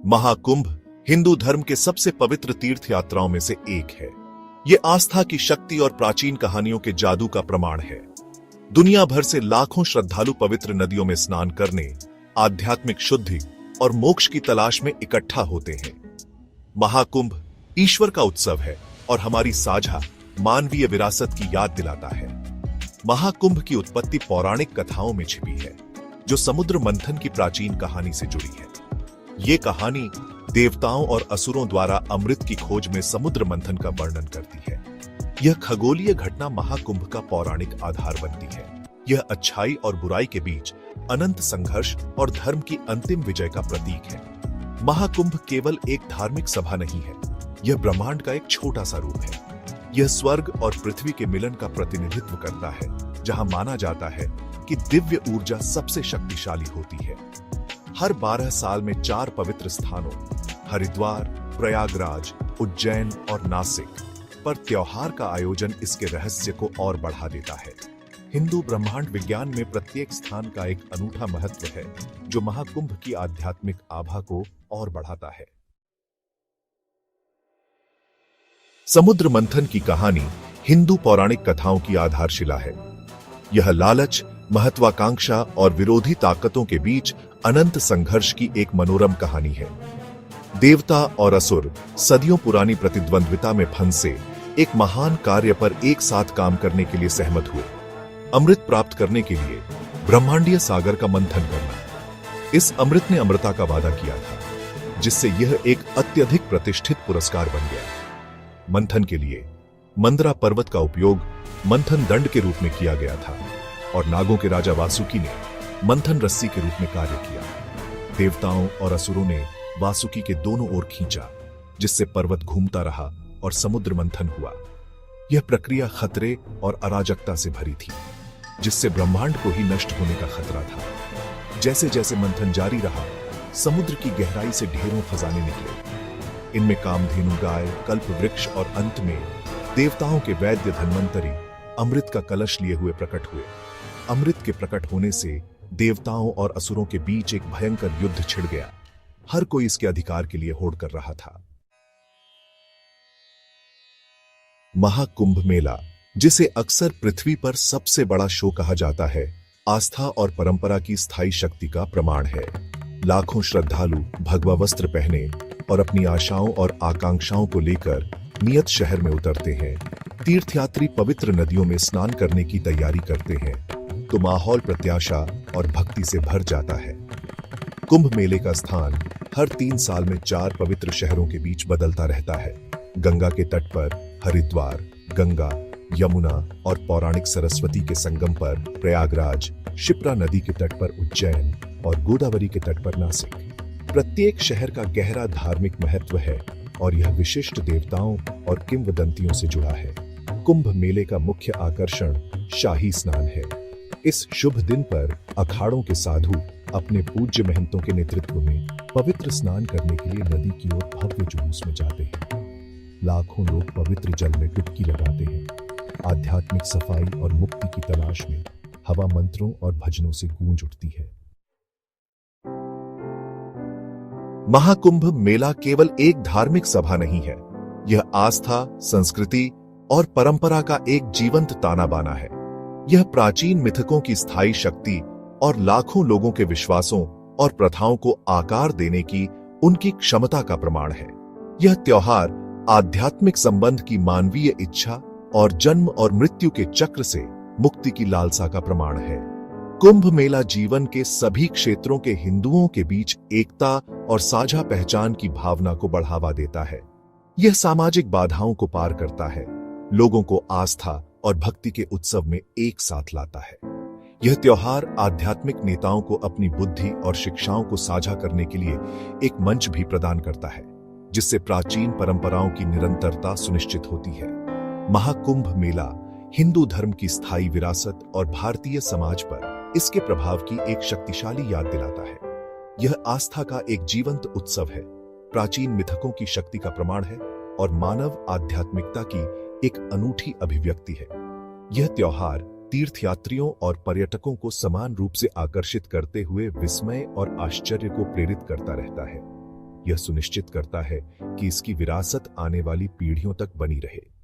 महाकुंभ हिंदू धर्म के सबसे पवित्र तीर्थ यात्राओं में से एक है। ये आस्था की शक्ति और प्राचीन कहानियों के जादू का प्रमाण है। दुनिया भर से लाखों श्रद्धालु पवित्र नदियों में स्नान करने, आध्यात्मिक शुद्धि और मोक्ष की तलाश में इकट्ठा होते हैं। महाकुंभ ईश्वर का उत्सव है और हमारी साझा मानवीय विरासत की याद दिलाता है। महाकुंभ की उत्पत्ति पौराणिक कथाओं में छिपी है, जो समुद्र मंथन की प्राचीन कहानी से जुड़ी है। ये कहानी देवताओं और असुरों द्वारा अमृत की खोज में समुद्र मंथन का वर्णन करती है। यह खगोलीय घटना महाकुंभ का पौराणिक आधार बनती है। यह अच्छाई और बुराई के बीच अनंत संघर्ष और धर्म की अंतिम विजय का प्रतीक है। महाकुंभ केवल एक धार्मिक सभा नहीं है, यह ब्रह्मांड का एक छोटा सा रूप है। यह स्वर्ग और पृथ्वी के मिलन का प्रतिनिधित्व करता है, जहां माना जाता है कि दिव्य ऊर्जा सबसे शक्तिशाली होती है। हर 12 साल में 4 पवित्र स्थानों हरिद्वार, प्रयागराज, उज्जैन और नासिक पर त्योहार का आयोजन इसके रहस्य को और बढ़ा देता है। हिंदू ब्रह्मांड विज्ञान में प्रत्येक स्थान का एक अनूठा महत्व है, जो महाकुंभ की आध्यात्मिक आभा को और बढ़ाता है। समुद्र मंथन की कहानी हिंदू पौराणिक कथाओं की आधारशिला है। यह लालच, महत्वाकांक्षा और विरोधी ताकतों के बीच अनंत संघर्ष की एक मनोरम कहानी है। देवता और असुर सदियों पुरानी प्रतिद्वंद्विता में फंसे एक महान कार्य पर एक साथ काम करने के लिए सहमत हुए। अमृत प्राप्त करने के लिए ब्रह्मांडीय सागर का मंथन करना। इस अमृत ने अमृता का वादा किया था, जिससे यह एक अत्यधिक प्रतिष्ठित पुरस्कार बन गया। मंथन के लिए मंदरा पर्वत का उपयोग मंथन दंड के रूप में किया गया था और नागों के राजा वासुकी ने मंथन रस्सी के रूप में कार्य किया। देवताओं और असुरों ने वासुकी के दोनों ओर खींचा, जिससे पर्वत घूमता रहा और समुद्र मंथन हुआ। यह प्रक्रिया खतरे और अराजकता से भरी थी, जिससे ब्रह्मांड को ही नष्ट होने का खतरा था। जैसे जैसे मंथन जारी रहा, समुद्र की गहराई से ढेरों खजाने निकले। इनमें कामधेनु गाय, कल्प वृक्ष और अंत में देवताओं के वैद्य धन्वंतरी अमृत का कलश लिए हुए प्रकट हुए। अमृत के प्रकट होने से देवताओं और असुरों के बीच एक भयंकर युद्ध छिड़ गया। हर कोई इसके अधिकार के लिए होड़ कर रहा था। महाकुंभ मेला, जिसे अक्सर पृथ्वी पर सबसे बड़ा शो कहा जाता है, आस्था और परंपरा की स्थायी शक्ति का प्रमाण है। लाखों श्रद्धालु भगवा वस्त्र पहने और अपनी आशाओं और आकांक्षाओं को लेकर नियत शहर में उतरते हैं। तीर्थयात्री पवित्र नदियों में स्नान करने की तैयारी करते हैं, तो माहौल प्रत्याशा और भक्ति से भर जाता है। कुंभ मेले का स्थान हर 3 साल में 4 पवित्र शहरों के बीच बदलता रहता है। गंगा के तट पर हरिद्वार, गंगा, यमुना और पौराणिक सरस्वती के संगम पर प्रयागराज, शिप्रा नदी के तट पर उज्जैन और गोदावरी के तट पर नासिक। प्रत्येक शहर का गहरा धार्मिक महत्व है और यह विशिष्ट देवताओं और किंवदंतियों से जुड़ा है। कुंभ मेले का मुख्य आकर्षण शाही स्नान है। इस शुभ दिन पर अखाड़ों के साधु अपने पूज्य महंतों के नेतृत्व में पवित्र स्नान करने के लिए नदी की ओर भव्य जुलूस में जाते हैं। लाखों लोग पवित्र जल में डुबकी लगाते हैं। आध्यात्मिक सफाई और मुक्ति की तलाश में हवा मंत्रों और भजनों से गूंज उठती है। महाकुंभ मेला केवल एक धार्मिक सभा नहीं है, यह आस्था, संस्कृति और परंपरा का एक जीवंत ताना बाना है। यह प्राचीन मिथकों की स्थायी शक्ति और लाखों लोगों के विश्वासों और प्रथाओं को आकार देने की उनकी क्षमता का प्रमाण है। यह त्योहार आध्यात्मिक संबंध की मानवीय इच्छा और जन्म और मृत्यु के चक्र से मुक्ति की लालसा का प्रमाण है। कुंभ मेला जीवन के सभी क्षेत्रों के हिंदुओं के बीच एकता और साझा पहचान की भावना को बढ़ावा देता है। यह सामाजिक बाधाओं को पार करता है, लोगों को आस्था और भक्ति के उत्सव में एक साथ लाता है। यह त्योहार आध्यात्मिक नेताओं को अपनी बुद्धि और शिक्षाओं को साझा करने के लिए एक मंच भी प्रदान करता है, जिससे प्राचीन परंपराओं की निरंतरता सुनिश्चित होती है। महाकुंभ मेला हिंदू धर्म की स्थायी विरासत और भारतीय समाज पर इसके प्रभाव की एक शक्तिशाली याद दिलाता है। यह आस्था का एक जीवंत उत्सव है, प्राचीन मिथकों की शक्ति का प्रमाण है और मानव आध्यात्मिकता की एक अनूठी अभिव्यक्ति है। यह त्योहार तीर्थयात्रियों और पर्यटकों को समान रूप से आकर्षित करते हुए विस्मय और आश्चर्य को प्रेरित करता रहता है। यह सुनिश्चित करता है कि इसकी विरासत आने वाली पीढ़ियों तक बनी रहे।